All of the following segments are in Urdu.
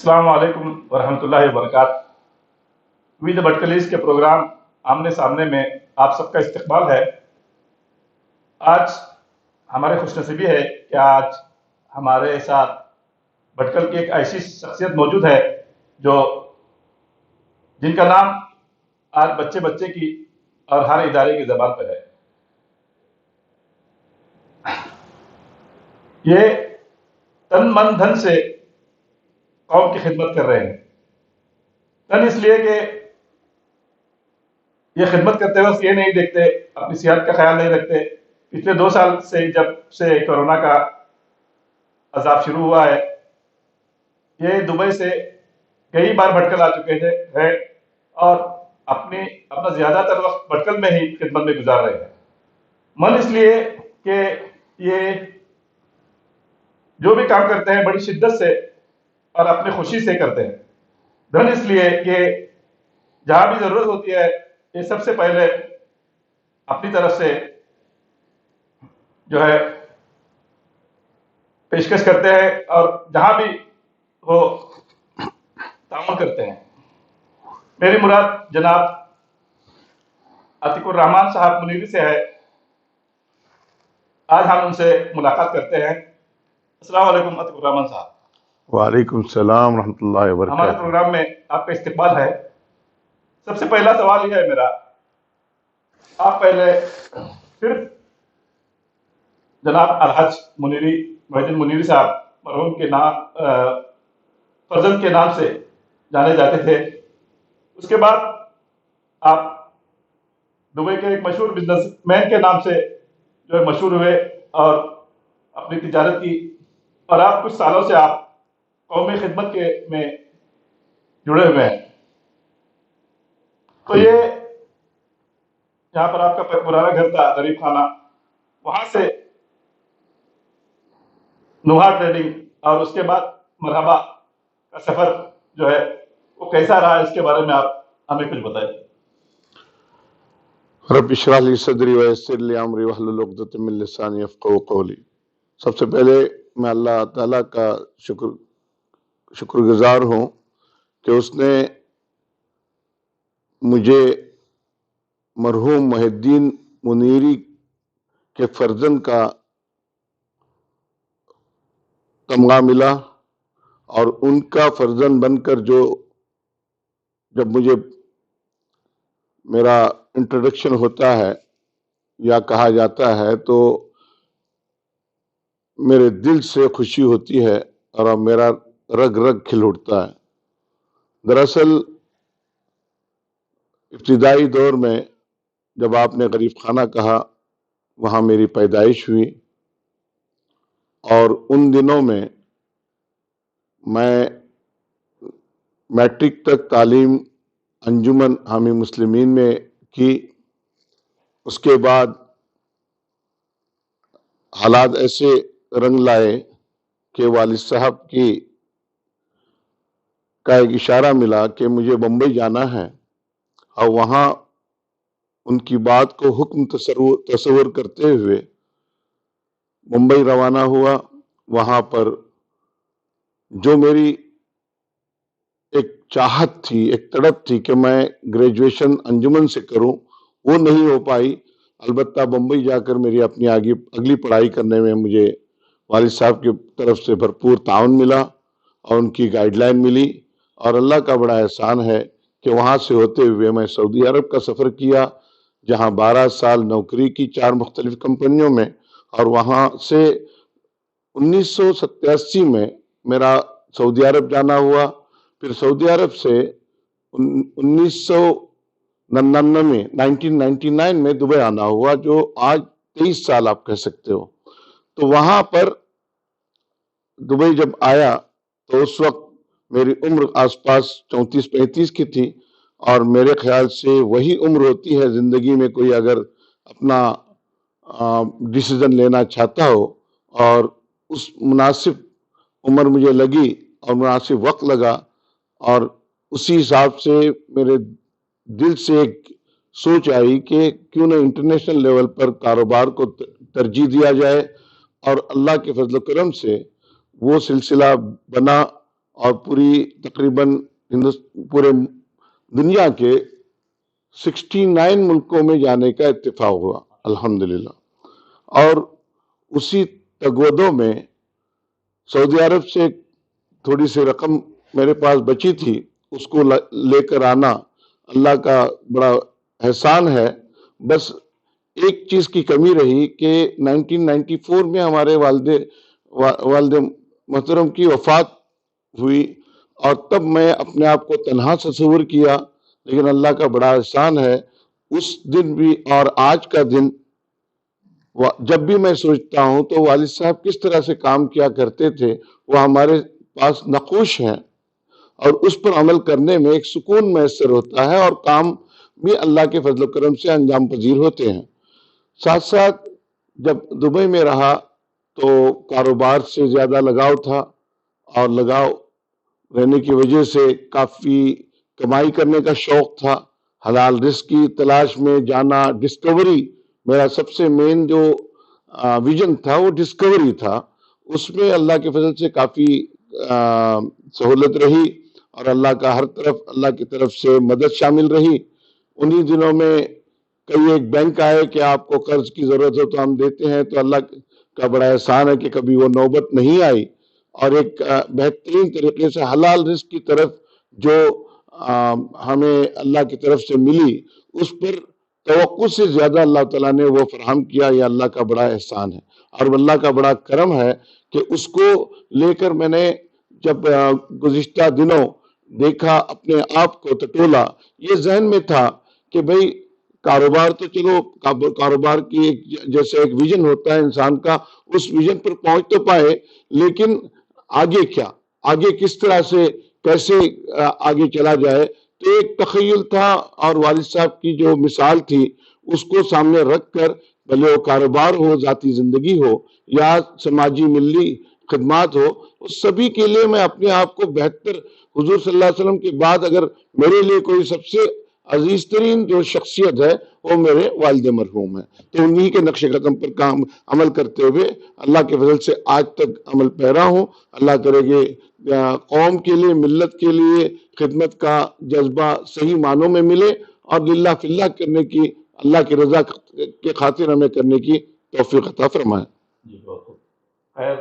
السلام علیکم ورحمۃ اللہ وبرکاتہ۔ وی دا بٹکلیز کے پروگرام آمنے سامنے میں آپ سب کا استقبال ہے۔ آج ہمارے خوش نصیبی ہے کہ آج ہمارے ساتھ بٹکل کی ایک ایسی شخصیت موجود ہے جو جن کا نام آج بچے بچے کی اور ہر ادارے کی زبان پر ہے۔ یہ تن من دھن سے قوم کی خدمت کر رہے ہیں۔ تن اس لیے کہ یہ خدمت کرتے وقت یہ نہیں دیکھتے، اپنی صحت کا خیال نہیں رکھتے۔ پچھلے 2 سال سے جب سے کورونا کا عذاب شروع ہوا ہے، یہ دبئی سے کئی بار بھٹکل آ چکے ہیں اور اپنا زیادہ تر وقت بھٹکل میں ہی خدمت میں گزار رہے ہیں۔ من اس لیے کہ یہ جو بھی کام کرتے ہیں بڑی شدت سے اور اپنی خوشی سے کرتے ہیں۔ دھن اس لیے کہ جہاں بھی ضرورت ہوتی ہے یہ سب سے پہلے اپنی طرف سے جو ہے پیشکش کرتے ہیں اور جہاں بھی ہو تعاون کرتے ہیں۔ میری مراد جناب عتیق الرحمان صاحب منیری سے ہے۔ آج ہم ان سے ملاقات کرتے ہیں۔ السلام علیکم عتیق الرحمان صاحب۔ وعلیکم السلام ورحمۃ اللہ ہمارے وبرکاتہ۔ پروگرام میں آپ کا استقبال ہے۔ سب سے پہلا سوال یہ ہے میرا، آپ پہلے صرف جناب الحاج منیری محی الدین منیری صاحب مرحوم کے نام فرزند کے نام سے جانے جاتے تھے۔ اس کے بعد آپ دبئی کے ایک مشہور بزنس مین کے نام سے جو ہے مشہور ہوئے اور اپنی تجارت کی، اور آپ کچھ سالوں سے آپ قومی خدمت کے میں جڑے ہوئے ہیں۔ تو یہ جہاں پر آپ کا پرانا گھر تھا غریب خانہ، وہاں سے نوحا ٹریڈنگ اور اس کے بعد مرحبا کا سفر جو ہے وہ کیسا رہا، اس کے بارے میں آپ ہمیں کچھ بتائیں۔ رب اشرح لی صدری ویسر لی امری واحلل عقدۃ من لسانی یفقہوا قولی۔ سب سے پہلے میں اللہ تعالیٰ کا شکر گزار ہوں کہ اس نے مجھے مرحوم محی الدین منیری کے فرزند کا تمغہ ملا، اور ان کا فرزند بن کر جب مجھے میرا انٹروڈکشن ہوتا ہے یا کہا جاتا ہے تو میرے دل سے خوشی ہوتی ہے اور میرا رگ رگ کھل اٹھتا ہے۔ دراصل ابتدائی دور میں جب آپ نے غریب خانہ کہا، وہاں میری پیدائش ہوئی، اور ان دنوں میں میٹرک تک تعلیم انجمن حامی مسلمین میں کی۔ اس کے بعد حالات ایسے رنگ لائے کہ والد صاحب کا ایک اشارہ ملا کہ مجھے بمبئی جانا ہے، اور وہاں ان کی بات کو حکم تصور کرتے ہوئے ممبئی روانہ ہوا۔ وہاں پر جو میری ایک چاہت تھی، ایک تڑپ تھی کہ میں گریجویشن انجمن سے کروں، وہ نہیں ہو پائی۔ البتہ بمبئی جا کر میری اپنی اگلی پڑھائی کرنے میں مجھے والد صاحب کی طرف سے بھرپور تعاون ملا اور ان کی گائیڈ لائن ملی، اور اللہ کا بڑا احسان ہے کہ وہاں سے ہوتے ہوئے میں سعودی عرب کا سفر کیا، جہاں 12 سال نوکری کی 4 مختلف کمپنیوں میں، اور وہاں سے 1987 میں میرا سعودی عرب جانا ہوا۔ پھر سعودی عرب سے 1999 میں دبئی آنا ہوا، جو آج 23 سال آپ کہہ سکتے ہو۔ تو وہاں پر دبئی جب آیا تو اس وقت میری عمر آس پاس 34-35 کی تھی، اور میرے خیال سے وہی عمر ہوتی ہے زندگی میں کوئی اگر اپنا ڈیسیزن لینا چاہتا ہو، اور اس مناسب عمر مجھے لگی اور مناسب وقت لگا، اور اسی حساب سے میرے دل سے ایک سوچ آئی کہ کیوں نہ انٹرنیشنل لیول پر کاروبار کو ترجیح دیا جائے، اور اللہ کے فضل و کرم سے وہ سلسلہ بنا، اور پوری تقریباً پورے دنیا کے 69 ملکوں میں جانے کا اتفاق ہوا الحمدللہ. اور اسی تگودوں میں سعودی عرب سے تھوڑی سی رقم میرے پاس بچی تھی، اس کو لے کر آنا اللہ کا بڑا احسان ہے. بس ایک چیز کی کمی رہی کہ 1994 میں ہمارے والد محترم کی وفات ہوئی، اور تب میں اپنے آپ کو تنہا تصور کیا. لیکن اللہ کا بڑا احسان ہے، اس دن بھی اور آج کا دن جب بھی میں سوچتا ہوں تو والد صاحب کس طرح سے کام کیا کرتے تھے وہ ہمارے پاس نقوش ہیں، اور اس پر عمل کرنے میں ایک سکون میسر ہوتا ہے، اور کام بھی اللہ کے فضل و کرم سے انجام پذیر ہوتے ہیں. ساتھ ساتھ جب دبئی میں رہا تو کاروبار سے زیادہ لگاؤ تھا، اور لگاؤ رہنے کی وجہ سے کافی کمائی کرنے کا شوق تھا، حلال رزق کی تلاش میں جانا. ڈسکوری میرا سب سے مین جو ویژن تھا وہ ڈسکوری تھا. اس میں اللہ کے فضل سے کافی سہولت رہی، اور اللہ کی طرف سے مدد شامل رہی. انہی دنوں میں کئی ایک بینک آئے کہ آپ کو قرض کی ضرورت ہو تو ہم دیتے ہیں، تو اللہ کا بڑا احسان ہے کہ کبھی وہ نوبت نہیں آئی. اور ایک بہترین طریقے سے حلال رزق کی طرف جو ہمیں اللہ کی طرف سے ملی، اس پر توقع سے زیادہ اللہ تعالیٰ نے وہ فراہم کیا. یہ اللہ کا بڑا احسان ہے، اور اللہ کا بڑا کرم ہے کہ اس کو لے کر میں نے جب گزشتہ دنوں دیکھا، اپنے آپ کو ٹٹولا، یہ ذہن میں تھا کہ بھئی کاروبار تو چلو، کاروبار کی جیسے ایک ویژن ہوتا ہے انسان کا، اس ویژن پر پہنچ تو پائے، لیکن آگے کیا، آگے کس طرح سے کیسے آگے چلا جائے. تو ایک تخیل تھا، اور والد صاحب کی جو مثال تھی اس کو سامنے رکھ کر، بھلے وہ کاروبار ہو، ذاتی زندگی ہو، یا سماجی ملی خدمات ہو، اس سبھی کے لیے میں اپنے آپ کو بہتر، حضور صلی اللہ علیہ وسلم کے بعد اگر میرے لیے کوئی سب سے عزیز ترین جو شخصیت ہے وہ میرے والد مرحوم ہے. تو انہی کے نقش قدم پر عمل کرتے ہوئے اللہ کے فضل سے آج تک عمل پیرا ہوں. اللہ کرے کہ قوم کے لیے، ملت کے لیے خدمت کا جذبہ صحیح معنوں میں ملے، اور للہ فی اللہ کرنے کی، اللہ کی رضا کے خاطر ہمیں کرنے کی توفیق عطا فرمائے. جی بہت خوب. خیر،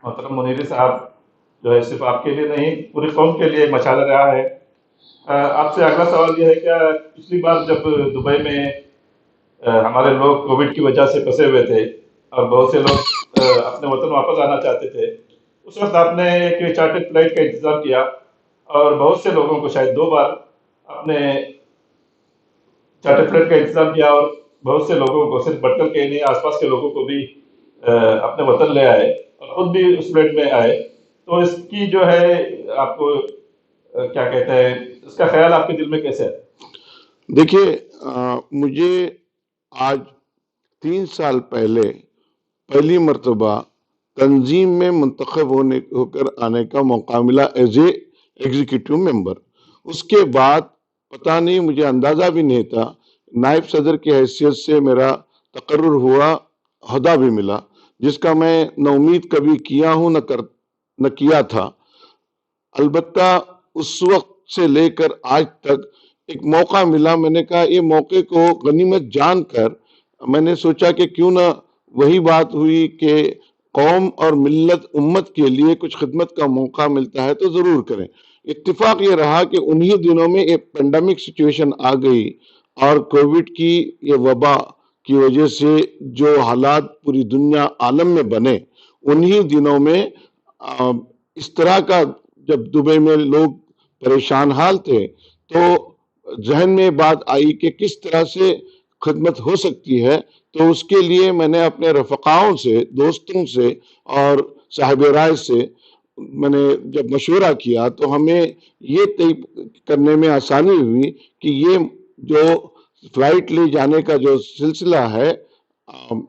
محترم منیری صاحب جو ہے صرف آپ کے لیے نہیں، پوری قوم کے لیے ایک مشعل رہا ہے. آپ سے اگلا سوال یہ ہے، کیا پچھلی بار جب دبئی میں ہمارے لوگ کووڈ کی وجہ سے پھنسے ہوئے تھے اور بہت سے لوگ اپنے وطن واپس آنا چاہتے تھے، اس وقت آپ نے ایک چارٹر فلائٹ کا انتظام کیا، اور بہت سے لوگوں کو، شاید 2 بار اپنے چارٹر فلائٹ کا انتظام کیا، اور بہت سے لوگوں کو، صرف بٹکل کے نہیں، آس پاس کے لوگوں کو بھی اپنے وطن لے آئے، اور خود بھی اس فلائٹ میں آئے. تو اس کی جو ہے آپ کو کیا کہتے ہیں، اس کا خیال آپ کے دل میں کیسے ہے؟ دیکھیے، مجھے آج 3 سال پہلے پہلی مرتبہ تنظیم میں منتخب ہو کر آنے کا موقع ملا ایز اے ایگزیکٹو ممبر. اس کے بعد پتہ نہیں، مجھے اندازہ بھی نہیں تھا، نائب صدر کی حیثیت سے میرا تقرر ہوا، عہدہ بھی ملا، جس کا میں نہ امید کبھی کیا ہوں نہ کیا تھا. البتہ اس وقت سے لے کر آج تک ایک موقع ملا. میں نے کہا یہ موقع کو غنیمت جان کر میں نے سوچا کہ کیوں نہ وہی بات ہوئی کہ قوم اور ملت امت کے لیے کچھ خدمت کا موقع ملتا ہے تو ضرور کریں. اتفاق یہ رہا کہ انہی دنوں میں ایک پینڈیمک سچویشن آ گئی، اور کووڈ کی یہ وبا کی وجہ سے جو حالات پوری دنیا عالم میں بنے، انہی دنوں میں اس طرح کا جب دبئی میں لوگ پریشان حال تھے تو ذہن میں بات آئی کہ کس طرح سے خدمت ہو سکتی ہے. تو اس کے لیے میں نے اپنے رفقاؤں سے، دوستوں سے اور صاحب رائے سے میں نے جب مشورہ کیا تو ہمیں یہ طے کرنے میں آسانی ہوئی کہ یہ جو فلائٹ لے جانے کا جو سلسلہ ہے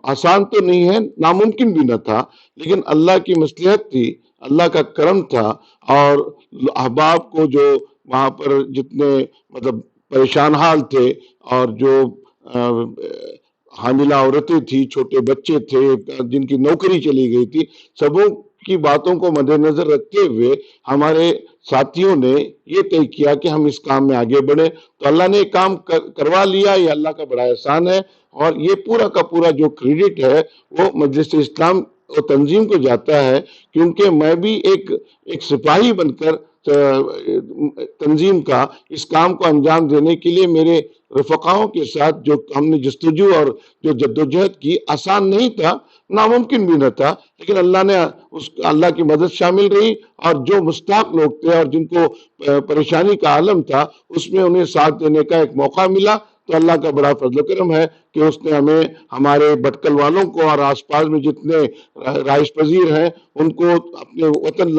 آسان تو نہیں ہے، ناممکن بھی نہ تھا، لیکن اللہ کی مصلحت تھی، اللہ کا کرم تھا. اور احباب کو جو وہاں پر جتنے مطلب پریشان حال تھے، اور جو حاملہ عورتیں تھی، چھوٹے بچے تھے، جن کی نوکری چلی گئی تھی، سبوں کی باتوں کو مد نظر رکھتے ہوئے ہمارے ساتھیوں نے یہ طے کیا کہ ہم اس کام میں آگے بڑھیں، تو اللہ نے کام کروا لیا، یہ اللہ کا بڑا احسان ہے، اور یہ پورا کا پورا جو کریڈٹ ہے وہ مجلس اسلام اور تنظیم کو جاتا ہے، کیونکہ میں بھی ایک سپاہی بن کر تنظیم کا اس کام کو انجام دینے کے لیے میرے رفقاؤں کے ساتھ جو ہم نے جستجو اور جو جدوجہد کی، آسان نہیں تھا، ناممکن بھی نہ تھا، لیکن اللہ کی مدد شامل رہی، اور جو مستحق لوگ تھے اور جن کو پریشانی کا عالم تھا، اس میں انہیں ساتھ دینے کا ایک موقع ملا۔ تو اللہ کا بڑا فضل و کرم ہے کہ اس نے ہمیں، ہمارے بٹکل والوں کو اور آس پاس میں جتنے رہائش پذیر ہیں ان کو اپنے وطن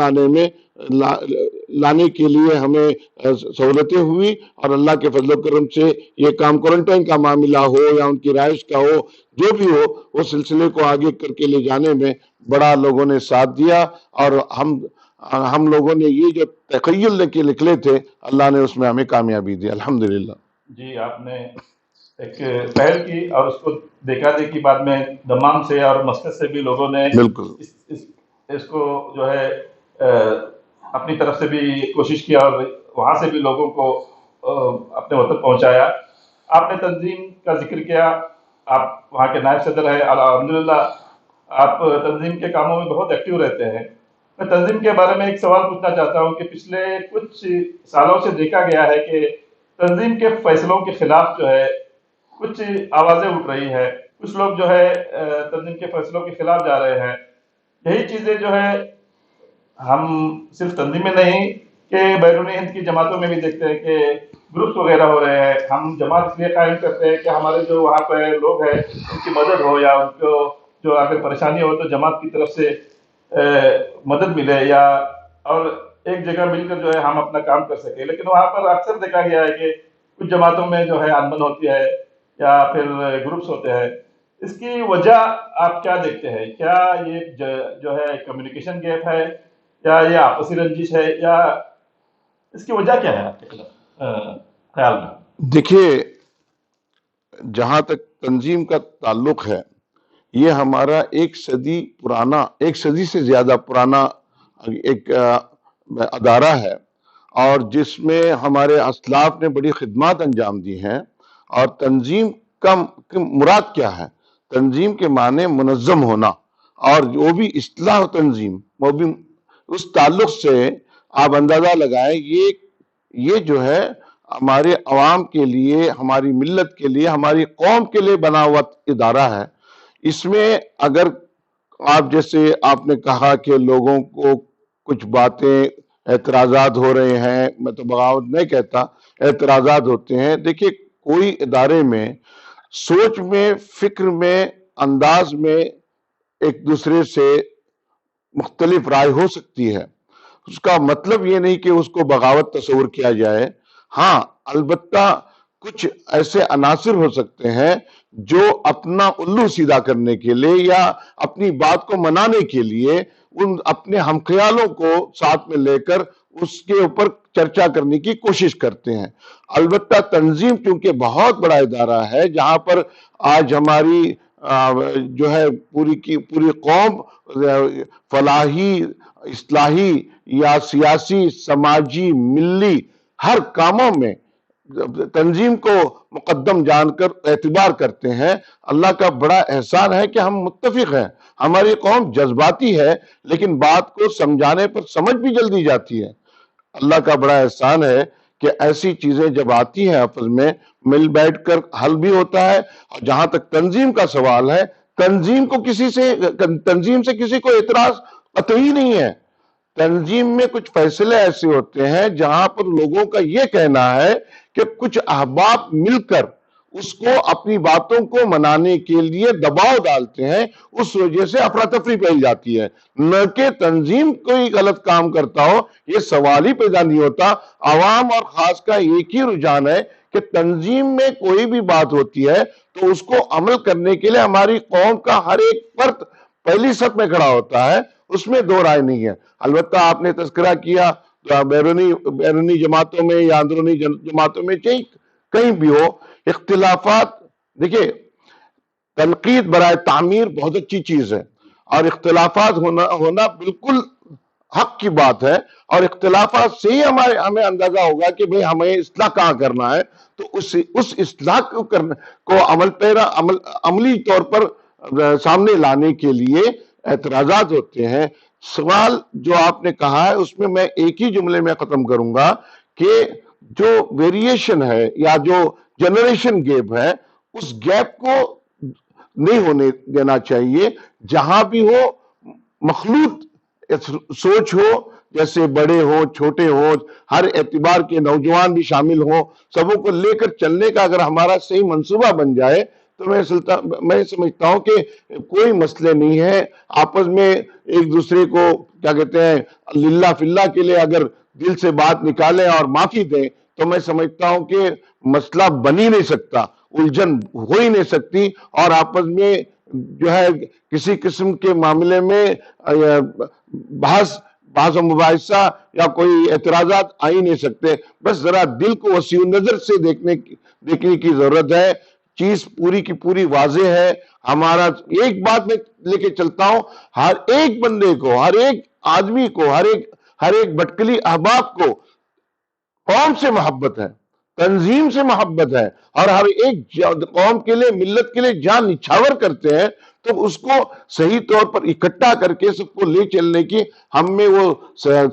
لانے کے لیے ہمیں سہولتیں ہوئی، اور اللہ کے فضل و کرم سے یہ کام کوارنٹائن کا معاملہ ہو یا ان کی رہائش کا ہو، جو بھی ہو، وہ سلسلے کو آگے کر کے لے جانے میں بڑا لوگوں نے ساتھ دیا، اور ہم لوگوں نے یہ جو تخیل کے نکلے تھے، اللہ نے اس میں ہمیں کامیابی دی، الحمدللہ۔ جی، آپ نے ایک پہل کی اور اس کو دیکھا دیکھی بعد میں دمام سے اور مسقط سے بھی لوگوں نے بالکل اس کو جو ہے اپنی طرف سے بھی کوشش کیا، اور وہاں سے بھی لوگوں کو اپنے وطن پہنچایا۔ آپ نے تنظیم کا ذکر کیا، آپ وہاں کے نائب صدر ہیں، الحمدللہ آپ تنظیم کے کاموں میں بہت ایکٹیو رہتے ہیں۔ میں تنظیم کے بارے میں ایک سوال پوچھنا چاہتا ہوں کہ پچھلے کچھ سالوں سے دیکھا گیا ہے کہ تنظیم کے فیصلوں کے خلاف جو ہے کچھ آوازیں اٹھ رہی ہے، کچھ لوگ جو ہے تنظیم کے فیصلوں کے خلاف جا رہے ہیں۔ یہی چیزیں جو ہے ہم صرف تنظیم میں نہیں کہ بیرون ہند کی جماعتوں میں بھی دیکھتے ہیں کہ گروپس وغیرہ ہو رہے ہیں۔ ہم جماعت اس لیے قائم کرتے ہیں کہ ہمارے جو وہاں پہ لوگ ہیں ان کی مدد ہو، یا ان کو جو اگر پریشانی ہو تو جماعت کی طرف سے مدد ملے، یا اور ایک جگہ مل کر جو ہے ہم اپنا کام کر سکیں۔ لیکن وہاں پر اکثر دیکھا گیا ہے کہ کچھ جماعتوں میں جو ہے انبن ہوتی ہے یا پھر گروپس ہوتے ہیں۔ اس کی وجہ آپ کیا دیکھتے ہیں؟ کیا یہ جو ہے کمیونیکیشن گیپ ہے، یا یہ آپسی رنجش ہے، یا اس کی وجہ کیا ہے آپ کے خیال میں؟ دیکھیے، جہاں تک تنظیم کا تعلق ہے، یہ ہمارا ایک صدی سے زیادہ پرانا ایک ادارہ ہے، اور جس میں ہمارے اسلاف نے بڑی خدمات انجام دی ہیں۔ اور تنظیم کا مراد کیا ہے؟ تنظیم کے معنی منظم ہونا، اور وہ بھی اصلاح تنظیم، وہ بھی اس تعلق سے آپ اندازہ لگائیں، یہ جو ہے ہمارے عوام کے لیے، ہماری ملت کے لیے، ہماری قوم کے لیے بنا ہوا ادارہ ہے۔ اس میں اگر جیسے آپ نے کہا کہ لوگوں کو کچھ باتیں، اعتراضات ہو رہے ہیں، میں تو بغاوت نہیں کہتا، اعتراضات ہوتے ہیں۔ دیکھیے، کوئی ادارے میں سوچ میں، فکر میں، انداز میں ایک دوسرے سے مختلف رائے ہو سکتی ہے، اس کا مطلب یہ نہیں کہ اس کو بغاوت تصور کیا جائے۔ ہاں، البتہ کچھ ایسے عناصر ہو سکتے ہیں جو اپنا الو سیدھا کرنے کے لیے یا اپنی بات کو منانے کے لیے اپنے ہم خیالوں کو ساتھ میں لے کر اس کے اوپر چرچا کرنے کی کوشش کرتے ہیں۔ البتہ تنظیم چونکہ بہت بڑا ادارہ ہے، جہاں پر آج ہماری جو ہے پوری قوم فلاحی، اصلاحی یا سیاسی، سماجی، ملی، ہر کاموں میں تنظیم کو مقدم جان کر اعتبار کرتے ہیں۔ اللہ کا بڑا احسان ہے کہ ہم متفق ہیں۔ ہماری قوم جذباتی ہے، لیکن بات کو سمجھانے پر سمجھ بھی جلدی جاتی ہے۔ اللہ کا بڑا احسان ہے کہ ایسی چیزیں جب آتی ہیں آپس میں مل بیٹھ کر حل بھی ہوتا ہے۔ اور جہاں تک تنظیم کا سوال ہے، تنظیم سے کسی کو اعتراض قطعی نہیں ہے۔ تنظیم میں کچھ فیصلے ایسے ہوتے ہیں جہاں پر لوگوں کا یہ کہنا ہے کہ کچھ احباب مل کر اس کو اپنی باتوں کو منانے کے لیے دباؤ ڈالتے ہیں، اس وجہ سے افراتفری پھیل جاتی ہے۔ نہ کہ تنظیم کوئی غلط کام کرتا ہو، یہ سوال ہی پیدا نہیں ہوتا۔ عوام اور خاص کا ایک ہی رجحان ہے کہ تنظیم میں کوئی بھی بات ہوتی ہے تو اس کو عمل کرنے کے لیے ہماری قوم کا ہر ایک فرد پہلی صف میں کھڑا ہوتا ہے، اس میں دو رائے نہیں ہے۔ البتہ آپ نے تذکرہ کیا بیرونی جماعتوں میں یا اندرونی جماعتوں میں کہیں بھی ہو اختلافات، دیکھیں تنقید برائے تعمیر بہت اچھی چیز ہے، اور اختلافات ہونا بالکل حق کی بات ہے، اور اختلافات سے ہی ہمیں اندازہ ہوگا کہ بھئی ہمیں اصلاح کہاں کرنا ہے، تو اس اصلاح کو عملی طور پر سامنے لانے کے لیے اعتراضات ہوتے ہیں۔ سوال جو آپ نے کہا ہے اس میں ایک ہی جملے میں ختم کروں گا کہ جو ویریشن ہے یا جو جنریشن گیپ ہے، اس گیپ کو نہیں ہونے دینا چاہیے۔ جہاں بھی ہو مخلوط سوچ ہو، جیسے بڑے ہوں چھوٹے ہوں، ہر اعتبار کے نوجوان بھی شامل ہوں، سبوں کو لے کر چلنے کا اگر ہمارا صحیح منصوبہ بن جائے تو میں سمجھتا ہوں کہ کوئی مسئلے نہیں ہے۔ آپس میں ایک دوسرے کو کیا کہتے ہیں للہ فی اللہ کے لیے اگر دل سے بات نکالیں اور معافی دیں تو میں سمجھتا ہوں کہ مسئلہ بن ہی نہیں سکتا، الجھن ہو ہی نہیں سکتی، اور آپس میں جو ہے کسی قسم کے معاملے میں بحث و مباحثہ یا کوئی اعتراضات آ ہی نہیں سکتے۔ بس ذرا دل کو وسیع نظر سے دیکھنے کی ضرورت ہے۔ چیز پوری کی پوری واضح ہے۔ ہمارا ایک بات میں لے کے چلتا ہوں، ہر ایک بندے کو، ہر ایک آدمی کو، ہر ایک بٹکلی احباب کو قوم سے محبت ہے، تنظیم سے محبت ہے، اور ہر ایک قوم کے لیے، ملت کے لیے جان نچھاور کرتے ہیں، تو اس کو صحیح طور پر اکٹھا کر کے سب کو لے چلنے کی ہم میں وہ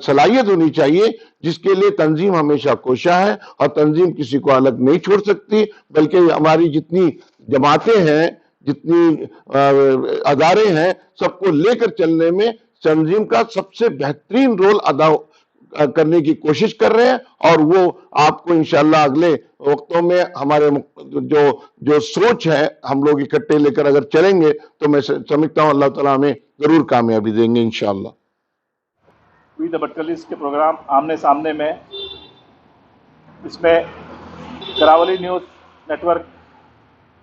صلاحیت ہونی چاہیے، جس کے لیے تنظیم ہمیشہ کوشاں ہے، اور تنظیم کسی کو الگ نہیں چھوڑ سکتی، بلکہ ہماری جتنی جماعتیں ہیں، جتنی ادارے ہیں، سب کو لے کر چلنے میں تنظیم کا سب سے بہترین رول ادا کرنے کی کوشش کر رہے ہیں، اور وہ آپ کو انشاءاللہ اگلے وقتوں میں ہمارے جو سوچ ہے ہم لوگ اکٹھے لے کر اگر چلیں گے تو میں سمجھتا ہوں اللہ تعالیٰ ہمیں ضرور کامیابی دیں گے انشاءاللہ۔ وی دا بٹکلیز کے پروگرام آمنے سامنے میں، اس میں کراولی نیوز نیٹ ورک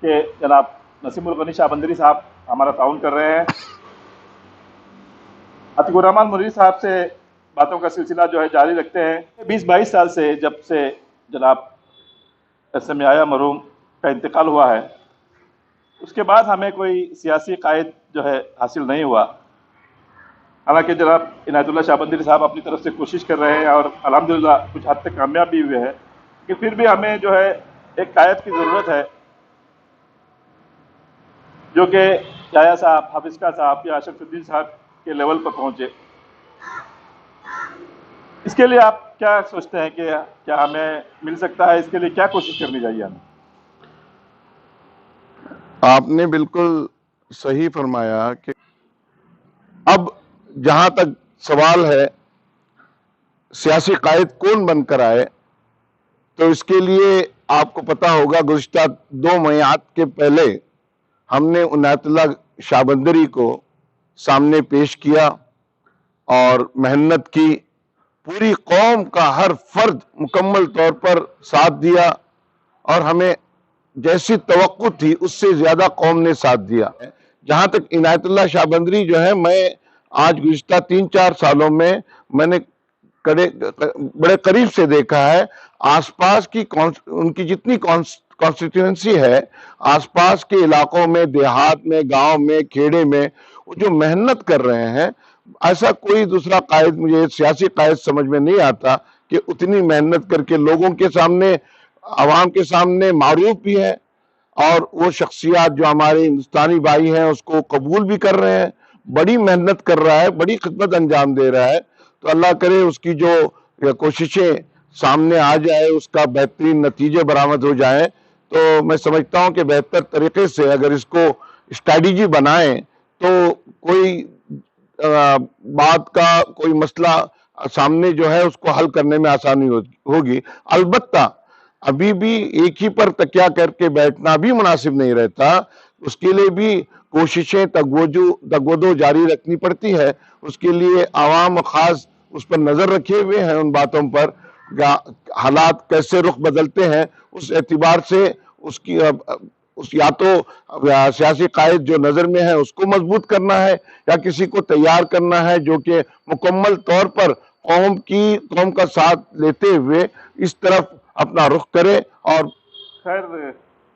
کے جناب نسیم الغنی شاہبندری صاحب ہمارا تعاون کر رہے ہیں۔ عتیق الرحمان منیری صاحب سے باتوں کا سلسلہ جو ہے جاری رکھتے ہیں۔ 20-22 سال سے جب سے جناب ایس ایم آیا مرحوم کا انتقال ہوا ہے، اس کے بعد ہمیں کوئی سیاسی قائد جو ہے حاصل نہیں ہوا۔ حالانکہ جناب عنایت اللہ شاہبندری صاحب اپنی طرف سے کوشش کر رہے ہیں اور الحمدللہ کچھ حد تک کامیاب بھی ہوئے ہیں، کہ پھر بھی ہمیں جو ہے ایک قائد کی ضرورت ہے جو کہ یحییٰ صاحب، حافظ کا صاحب یا اشرف الدین صاحب کے لیول پر پہنچے۔ اس کے لیے آپ کیا سوچتے ہیں کہ کیا ہمیں مل سکتا ہے؟ اس کے لیے کیا کوشش کرنی چاہیے ہمیں؟ آپ نے بالکل صحیح فرمایا کہ اب جہاں تک سوال ہے سیاسی قائد کون بن کر آئے، تو اس کے لیے آپ کو پتا ہوگا گزشتہ 2 میعاد کے پہلے ہم نے عنایت اللہ شاہبندری کو سامنے پیش کیا اور محنت کی، پوری قوم کا ہر فرد مکمل طور پر ساتھ دیا، اور ہمیں جیسی توقع تھی اس سے زیادہ قوم نے ساتھ دیا۔ جہاں تک عنایت اللہ شاہبندری جو ہے، میں آج گزشتہ 3-4 سالوں میں نے بڑے قریب سے دیکھا ہے، آس پاس کی ان کی جتنی کانسٹیٹوئنسی ہے، آس پاس کے علاقوں میں، دیہات میں، گاؤں میں، کھیڑے میں، وہ جو محنت کر رہے ہیں، ایسا کوئی دوسرا قائد مجھے سیاسی قائد سمجھ میں نہیں آتا کہ اتنی محنت کر کے لوگوں کے سامنے، عوام کے سامنے معروف بھی ہے، اور وہ شخصیات جو ہمارے ہندوستانی بھائی ہیں اس کو قبول بھی کر رہے ہیں، بڑی محنت کر رہا ہے، بڑی خدمت انجام دے رہا ہے۔ تو اللہ کرے اس کی جو کوششیں سامنے آ جائے، اس کا بہترین نتیجے برآمد ہو جائیں، تو میں سمجھتا ہوں کہ بہتر طریقے سے اگر اس کو اسٹریٹجی بنائیں تو کوئی بات کا کوئی مسئلہ سامنے جو ہے اس کو حل کرنے میں آسانی ہوگی۔ البتہ ابھی بھی ایک ہی پر تکیہ کر کے بیٹھنا بھی مناسب نہیں رہتا، اس کے لیے بھی کوششیں تگودو جاری رکھنی پڑتی ہے۔ اس کے لیے عوام خاص اس پر نظر رکھے ہوئے ہیں، ان باتوں پر حالات کیسے رخ بدلتے ہیں، اس اعتبار سے یا تو سیاسی قائد جو نظر میں ہے اس کو مضبوط کرنا ہے، یا کسی کو تیار کرنا ہے جو کہ مکمل طور پر قوم کا ساتھ لیتے ہوئے اس طرف اپنا رخ کرے۔ اور خیر،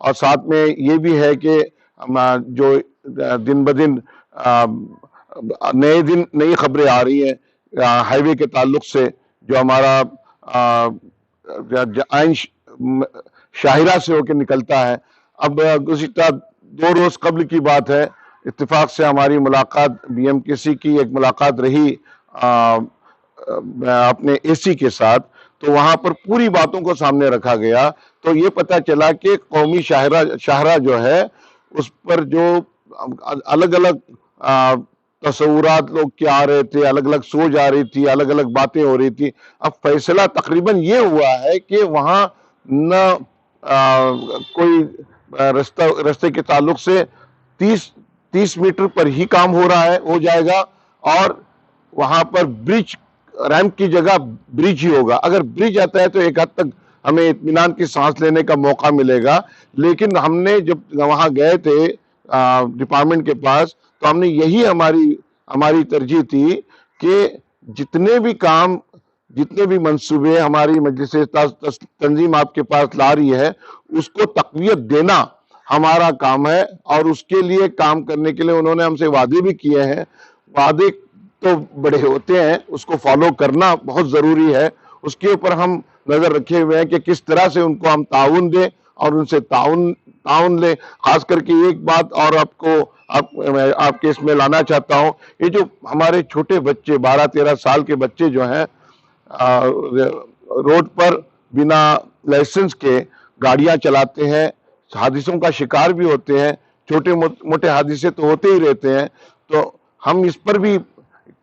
اور ساتھ میں یہ بھی ہے کہ جو دن بدن نئی خبریں آ رہی ہیں ہائی وے کے تعلق سے، جو ہمارا عین شاہراہ سے ہو کے نکلتا ہے. اب گزشتہ 2 روز قبل کی بات ہے، اتفاق سے ہماری ملاقات BMKC کی ایک ملاقات رہی اپنے AC کے ساتھ، تو وہاں پر پوری باتوں کو سامنے رکھا گیا. تو یہ پتہ چلا کہ قومی شاہراہ جو ہے اس پر جو الگ الگ تصورات لوگ کے آ رہے تھے، الگ الگ سوچ آ رہی تھی، الگ الگ باتیں ہو رہی تھی. اب فیصلہ تقریباً یہ ہوا ہے کہ وہاں نہ کوئی رستے کے تعلق سے 30 میٹر پر ہی کام ہو جائے گا، اور وہاں پر ریمپ کی جگہ برج ہی ہوگا. اگر برج آتا ہے تو ایک حد تک ہمیں اطمینان کی سانس لینے کا موقع ملے گا. لیکن ہم نے جب وہاں گئے تھے ڈپارٹمنٹ کے پاس، تو ہم نے یہی ہماری ترجیح تھی کہ جتنے بھی منصوبے ہماری مجلس تنظیم آپ کے پاس لا رہی ہے، اس کو تقویت دینا ہمارا کام ہے. اور اس کے لیے کام کرنے کے لیے انہوں نے ہم سے وعدے بھی کیے ہیں. وعدے تو بڑے ہوتے ہیں، اس کو فالو کرنا بہت ضروری ہے. اس کے اوپر ہم نظر رکھے ہوئے ہیں کہ کس طرح سے ان کو ہم تعاون دیں اور ان سے تعاون لیں. خاص کر کے ایک بات اور آپ کے اس میں لانا چاہتا ہوں، یہ جو ہمارے چھوٹے بچے 12-13 سال کے بچے جو ہیں روڈ پر بنا لائسنس کے گاڑیاں چلاتے ہیں، حادثوں کا شکار بھی ہوتے ہیں. چھوٹے موٹے حادثے تو ہوتے ہی رہتے ہیں. تو ہم اس پر بھی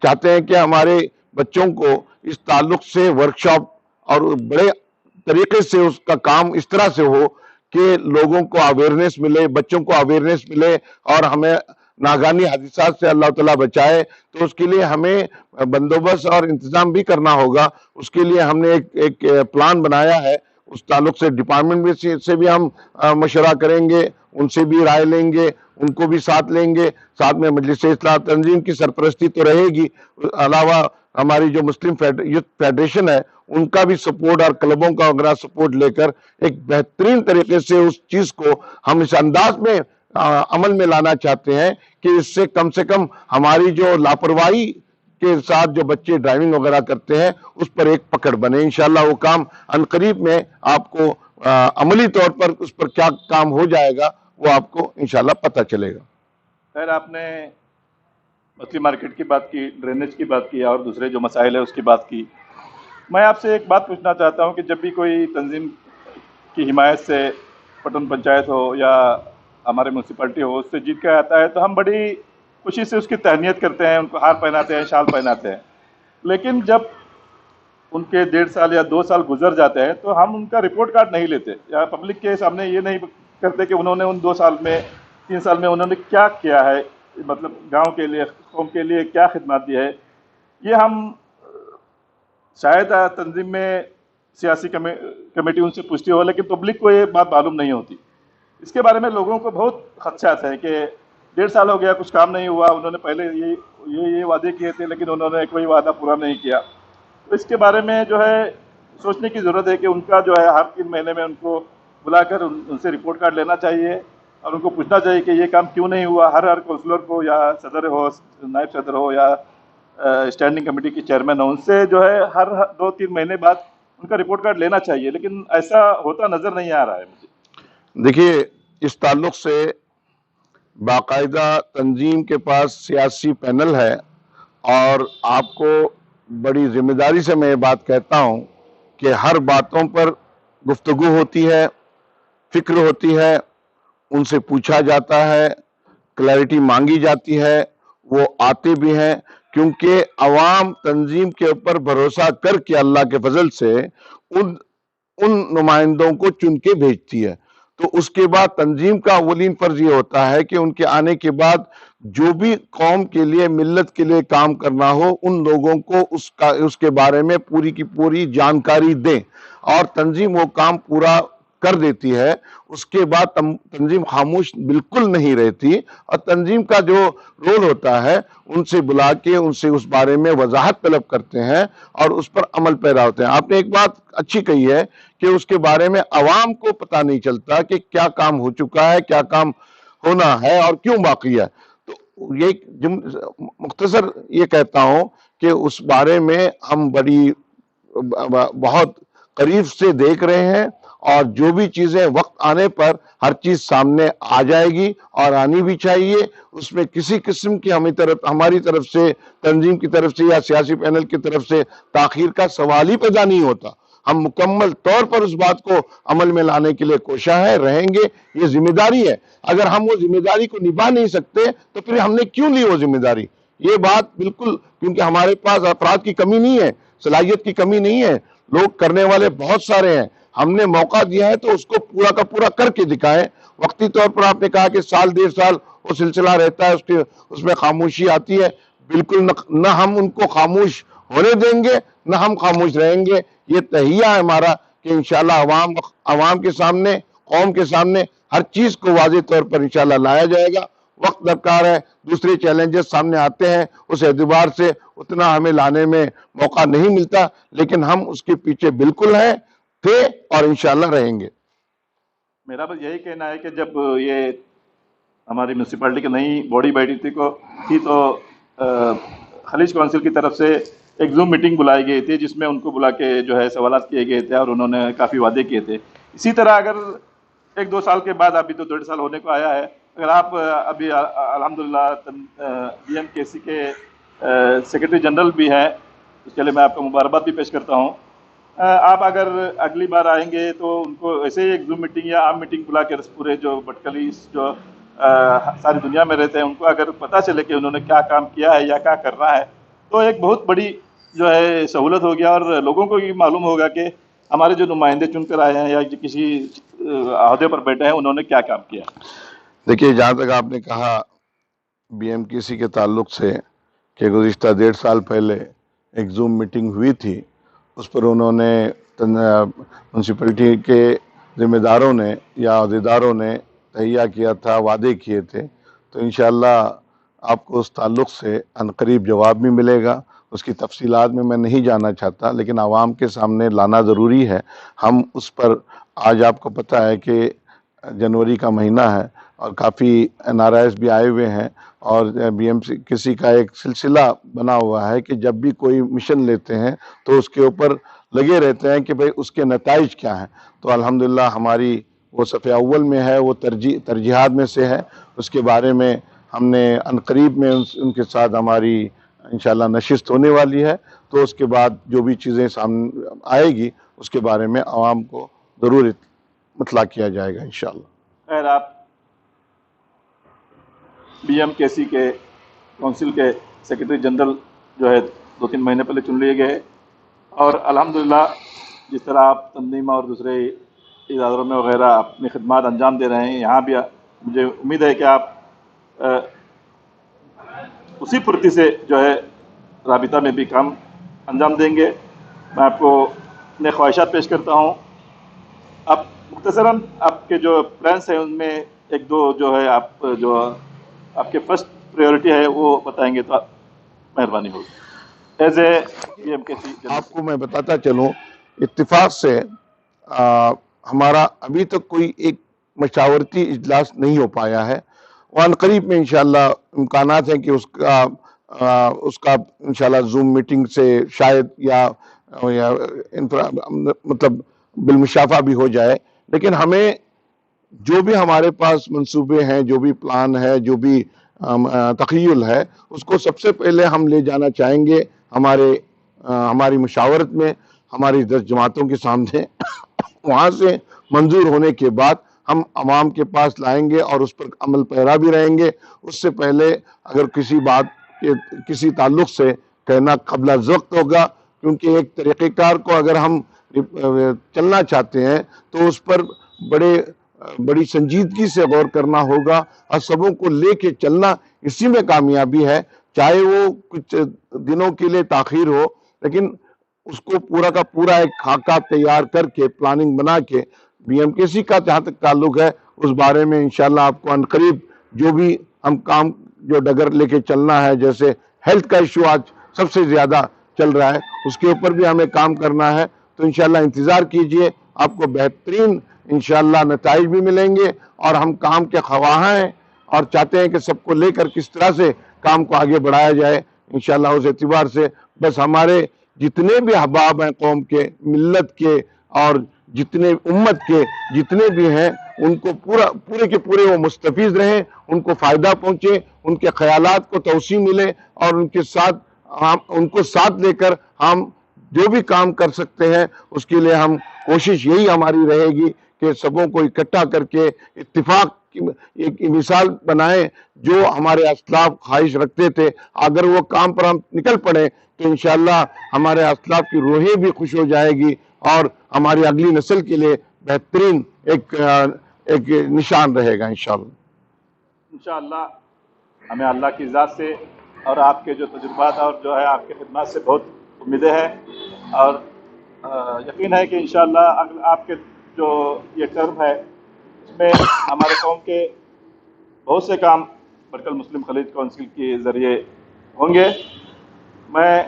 چاہتے ہیں کہ ہمارے بچوں کو اس تعلق سے ورکشاپ اور بڑے طریقے سے اس کا کام اس طرح سے ہو کہ لوگوں کو اویئرنیس ملے، بچوں کو اویئرنیس ملے، اور ہمیں ناگہانی حادثات سے اللہ تعالیٰ بچائے. تو اس کے لیے ہمیں بندوبست اور انتظام بھی کرنا ہوگا. اس کے لیے ہم نے ایک پلان بنایا ہے. اس تعلق سے ڈپارٹمنٹ سے بھی ہم مشورہ کریں گے، ان سے بھی رائے لیں گے، ان کو بھی ساتھ لیں گے. ساتھ میں مجلس اصلاح تنظیم کی سرپرستی تو رہے گی، علاوہ ہماری جو مسلم یوتھ فیڈریشن ہے ان کا بھی سپورٹ اور کلبوں کا وغیرہ سپورٹ لے کر ایک بہترین طریقے سے اس چیز کو ہم اس انداز میں عمل میں لانا چاہتے ہیں کہ اس سے کم ہماری جو لاپرواہی کے ساتھ جو بچے ڈرائیونگ وغیرہ کرتے ہیں اس پر ایک پکڑ بنے. انشاءاللہ وہ کام عنقریب میں آپ کو عملی طور پر اس پر کیا کام ہو جائے گا وہ آپ کو انشاءاللہ پتہ چلے گا. خیر، آپ نے مچھلی مارکیٹ کی بات کی، ڈرینیج کی بات کی، اور دوسرے جو مسائل ہیں اس کی بات کی. میں آپ سے ایک بات پوچھنا چاہتا ہوں کہ جب بھی کوئی تنظیم کی حمایت سے پٹن پنچایت ہو یا ہمارے میونسپلٹی ہو اس سے جیت کے آتا ہے تو ہم بڑی خوشی سے اس کی تہنیت کرتے ہیں، ان کو ہار پہناتے ہیں، شال پہناتے ہیں. لیکن جب ان کے 1.5 سال یا 2 سال گزر جاتے ہیں تو ہم ان کا رپورٹ کارڈ نہیں لیتے، یا پبلک کے سامنے یہ نہیں کرتے کہ انہوں نے ان 2 سال میں 3 سال میں انہوں نے کیا کیا ہے، مطلب گاؤں کے لیے، قوم کے لیے کیا خدمات دی ہے. یہ ہم شاید تنظیم میں سیاسی کمیٹی ان سے پوچھتی ہو، لیکن پبلک کو یہ بات معلوم نہیں ہوتی. اس کے بارے میں لوگوں کو بہت خدشات ہیں کہ 1.5 سال ہو گیا، کچھ کام نہیں ہوا، انہوں نے پہلے یہ وعدے کیے تھے لیکن انہوں نے کوئی وعدہ پورا نہیں کیا. تو اس کے بارے میں جو ہے سوچنے کی ضرورت ہے کہ ان کا جو ہے ہر 3 مہینے میں ان کو بلا کر ان سے رپورٹ کارڈ لینا چاہیے اور ان کو پوچھنا چاہیے کہ یہ کام کیوں نہیں ہوا. ہر کونسلر کو یا صدر ہو، نائب صدر ہو یا اسٹینڈنگ کمیٹی کی چیئرمین ہو، ان سے جو ہے ہر 2-3 مہینے بعد ان کا رپورٹ کارڈ لینا چاہیے، لیکن ایسا ہوتا نظر نہیں آ رہا ہے مجھے. دیکھیے، اس تعلق سے باقاعدہ تنظیم کے پاس سیاسی پینل ہے، اور آپ کو بڑی ذمہ داری سے میں یہ بات کہتا ہوں کہ ہر باتوں پر گفتگو ہوتی ہے، فکر ہوتی ہے، ان سے پوچھا جاتا ہے، کلیئرٹی مانگی جاتی ہے، وہ آتے بھی ہیں. کیونکہ عوام تنظیم کے اوپر بھروسہ کر کے اللہ کے فضل سے ان نمائندوں کو چن کے بھیجتی ہے. تو اس کے بعد تنظیم کا اولین فرض یہ ہوتا ہے کہ ان کے آنے کے بعد جو بھی قوم کے لیے، ملت کے لیے کام کرنا ہو، ان لوگوں کو اس کے بارے میں پوری کی پوری جانکاری دیں، اور تنظیم وہ کام پورا کر دیتی ہے اس کے بعد تنظیم خاموش بالکل نہیں رہتی، اور تنظیم کا جو رول ہوتا ہے ان سے بلا کے ان سے اس بارے میں وضاحت طلب کرتے ہیں اور اس پر عمل پیرا ہوتے ہیں۔ آپ نے ایک بات اچھی کہی ہے کہ اس کے بارے میں عوام کو پتہ نہیں چلتا کہ کیا کام ہو چکا ہے، کیا کام ہونا ہے اور کیوں باقی ہے۔ تو یہ مختصر یہ کہتا ہوں کہ اس بارے میں ہم بہت قریب سے دیکھ رہے ہیں، اور جو بھی چیزیں وقت آنے پر ہر چیز سامنے آ جائے گی اور آنی بھی چاہیے۔ اس میں کسی قسم کی ہماری طرف سے، تنظیم کی طرف سے یا سیاسی پینل کی طرف سے تاخیر کا سوال ہی پیدا نہیں ہوتا۔ ہم مکمل طور پر اس بات کو عمل میں لانے کے لیے کوشاں ہیں، رہیں گے۔ یہ ذمہ داری ہے، اگر ہم وہ ذمہ داری کو نبھا نہیں سکتے تو پھر ہم نے کیوں لی وہ ذمہ داری؟ یہ بات بالکل، کیونکہ ہمارے پاس افراد کی کمی نہیں ہے، صلاحیت کی کمی نہیں ہے، لوگ کرنے والے بہت سارے ہیں۔ ہم نے موقع دیا ہے تو اس کو پورا کا پورا کر کے دکھائیں۔ وقتی طور پر آپ نے کہا کہ سال 1.5 سال وہ سلسلہ رہتا ہے، اس میں خاموشی آتی ہے، بالکل نہ ہم ان کو خاموش ہونے دیں گے نہ ہم خاموش رہیں گے۔ یہ تہیہ ہے ہمارا کہ انشاءاللہ عوام کے سامنے، قوم کے سامنے ہر چیز کو واضح طور پر انشاءاللہ لایا جائے گا۔ وقت درکار ہے، دوسرے چیلنجز سامنے آتے ہیں، اس اعتبار سے اتنا ہمیں لانے میں موقع نہیں ملتا، لیکن ہم اس کے پیچھے بالکل ہیں، تھے اور انشاءاللہ رہیں گے۔ میرا بس یہی کہنا ہے کہ جب یہ ہماری میونسپلٹی کی نئی باڈی بیٹھی تھی تو خلیج کونسل کی طرف سے ایک زوم میٹنگ بلائی گئی تھی، جس میں ان کو بلا کے جو ہے سوالات کیے گئے تھے اور انہوں نے کافی وعدے کیے تھے۔ اسی طرح اگر 1-2 سال کے بعد، ابھی تو 1.5 سال ہونے کو آیا ہے، اگر آپ ابھی الحمدللہ بی ایم کے سی کے سیکرٹری جنرل بھی ہیں، اس کے لیے میں آپ کو مبارکباد بھی پیش کرتا ہوں۔ آپ اگر اگلی بار آئیں گے تو ان کو ایسے ہی ایک زوم میٹنگ یا عام میٹنگ بلا کے پورے جو بٹکلیس جو ساری دنیا میں رہتے ہیں ان کو اگر پتہ چلے کہ انہوں نے کیا کام کیا ہے یا کیا کر رہا ہے، تو ایک بہت بڑی جو ہے سہولت ہوگی، اور لوگوں کو یہ معلوم ہوگا کہ ہمارے جو نمائندے چن کر آئے ہیں یا کسی عہدے پر بیٹھے ہیں انہوں نے کیا کام کیا۔ دیکھیے، جہاں تک آپ نے کہا بی ایم کے سی کے تعلق سے کہ گزشتہ 1.5 سال پہلے ایک زوم میٹنگ ہوئی تھی، اس پر انہوں نے میونسپلٹی کے ذمہ داروں نے یا عہدیداروں نے تہیہ کیا تھا، وعدے کیے تھے، تو انشاءاللہ آپ کو اس تعلق سے عنقریب جواب بھی ملے گا۔ اس کی تفصیلات میں نہیں جانا چاہتا، لیکن عوام کے سامنے لانا ضروری ہے۔ ہم اس پر، آج آپ کو پتہ ہے کہ جنوری کا مہینہ ہے اور کافی این آر آئیز بھی آئے ہوئے ہیں، اور بی ایم سی کسی کا ایک سلسلہ بنا ہوا ہے کہ جب بھی کوئی مشن لیتے ہیں تو اس کے اوپر لگے رہتے ہیں کہ بھئی اس کے نتائج کیا ہیں۔ تو الحمدللہ ہماری وہ صف اول میں ہے، وہ ترجیحات میں سے ہے۔ اس کے بارے میں ہم نے عنقریب میں ان کے ساتھ ہماری انشاءاللہ نشست ہونے والی ہے، تو اس کے بعد جو بھی چیزیں سامنے آئے گی اس کے بارے میں عوام کو ضرور مطلع کیا جائے گا انشاءاللہ۔ خیر، آپ بی ایم کے سی کے کونسل کے سیکرٹری جنرل جو ہے 2-3 مہینے پہلے چن لیے گئے، اور الحمدللہ جس طرح آپ تنظیم اور دوسرے اداروں میں وغیرہ اپنی خدمات انجام دے رہے ہیں، یہاں بھی مجھے امید ہے کہ آپ اسی پھرتی سے جو ہے رابطہ میں بھی کام انجام دیں گے۔ میں آپ کو اپنے خواہشات پیش کرتا ہوں۔ اب مختصراً آپ کے جو پلانس ہیں ان میں 1-2 جو ہے آپ کے فرسٹ پریورٹی ہے وہ بتائیں گے تو مہربانی ہوگی ایز اے بی ایم کے سی۔ آپ کو میں بتاتا چلوں، اتفاق سے ہمارا ابھی تک کوئی ایک مشاورتی اجلاس نہیں ہو پایا ہے، وہ عنقریب میں انشاءاللہ امکانات ہیں کہ اس کا انشاءاللہ زوم میٹنگ سے شاید یا مطلب بالمشافہ بھی ہو جائے۔ لیکن ہمیں جو بھی ہمارے پاس منصوبے ہیں، جو بھی پلان ہے، جو بھی تخیل ہے، اس کو سب سے پہلے ہم لے جانا چاہیں گے ہماری مشاورت میں، ہماری 10 جماعتوں کے سامنے۔ وہاں سے منظور ہونے کے بعد ہم عوام کے پاس لائیں گے اور اس پر عمل پیرا بھی رہیں گے۔ اس سے پہلے اگر کسی بات کے کسی تعلق سے کہنا قبل از وقت ہوگا، کیونکہ ایک طریقہ کار کو اگر ہم چلنا چاہتے ہیں تو اس پر بڑی سنجیدگی سے غور کرنا ہوگا، اور سبوں کو لے کے چلنا اسی میں کامیابی ہے۔ چاہے وہ کچھ دنوں کے لیے تاخیر ہو، لیکن اس کو پورا کا پورا ایک خاکہ تیار کر کے، پلاننگ بنا کے BMKC کا جہاں تک تعلق ہے اس بارے میں انشاءاللہ آپ کو عنقریب جو بھی ہم کام جو ڈگر لے کے چلنا ہے، جیسے ہیلتھ کا ایشو آج سب سے زیادہ چل رہا ہے، اس کے اوپر بھی ہمیں کام کرنا ہے، تو انشاءاللہ انتظار کیجئے، آپ کو بہترین انشاءاللہ نتائج بھی ملیں گے، اور ہم کام کے خواہاں ہیں اور چاہتے ہیں کہ سب کو لے کر کس طرح سے کام کو آگے بڑھایا جائے انشاءاللہ۔ اس اعتبار سے بس ہمارے جتنے بھی احباب ہیں قوم کے، ملت کے، اور جتنے امت کے جتنے بھی ہیں، ان کو پورے کے پورے وہ مستفیض رہیں، ان کو فائدہ پہنچے، ان کے خیالات کو توسیع ملے، اور ان کو ساتھ لے کر ہم جو بھی کام کر سکتے ہیں اس کے لیے ہم کوشش یہی ہماری رہے گی کہ سبوں کو اکٹھا کر کے اتفاق کی ایک مثال بنائیں جو ہمارے اسلاف خواہش رکھتے تھے۔ اگر وہ کام پر ہم نکل پڑے تو انشاءاللہ ہمارے اسلاف کی روحیں بھی خوش ہو جائے گی، اور ہماری اگلی نسل کے لیے بہترین ایک نشان رہے گا انشاءاللہ۔ انشاءاللہ ہمیں اللہ کی ذات سے اور آپ کے جو تجربات اور جو ہے آپ کے خدمات سے بہت امیدیں ہیں، اور یقین ہے کہ انشاءاللہ آپ کے جو یہ ٹرم ہے اس میں ہمارے قوم کے بہت سے کام برکل مسلم خلیج کونسل کے ذریعے ہوں گے۔ میں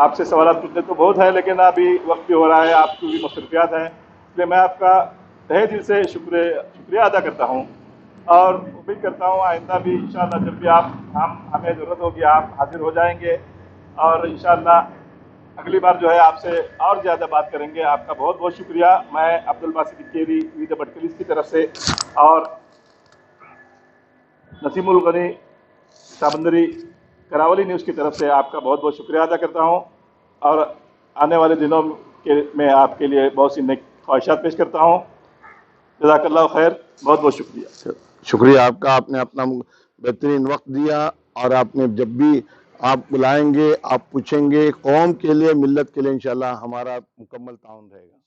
آپ سے سوالات پوچھنے تو بہت ہے، لیکن ابھی وقت بھی ہو رہا ہے، آپ کی بھی مصروفیات ہیں، اس لیے میں آپ کا تہہ دل سے شکریہ ادا کرتا ہوں، اور امید کرتا ہوں آئندہ بھی انشاءاللہ جب بھی ہمیں ضرورت ہوگی آپ حاضر ہو جائیں گے، اور انشاءاللہ اگلی بار جو ہے آپ سے اور زیادہ بات کریں گے۔ آپ کا بہت بہت شکریہ۔ میں عبدالباسط کیری وید بٹکلیس کی طرف سے اور نسیم الغنی شابندری کراولی نیوز کی طرف سے آپ کا بہت بہت شکریہ ادا کرتا ہوں، اور آنے والے دنوں میں آپ کے لیے بہت سی نیک خواہشات پیش کرتا ہوں۔ جزاک اللہ خیر، بہت بہت شکریہ۔ شکریہ آپ کا، آپ نے اپنا بہترین وقت دیا، اور آپ نے جب بھی آپ بلائیں گے، آپ پوچھیں گے، قوم کے لیے، ملت کے لیے انشاءاللہ ہمارا مکمل تعاون رہے گا۔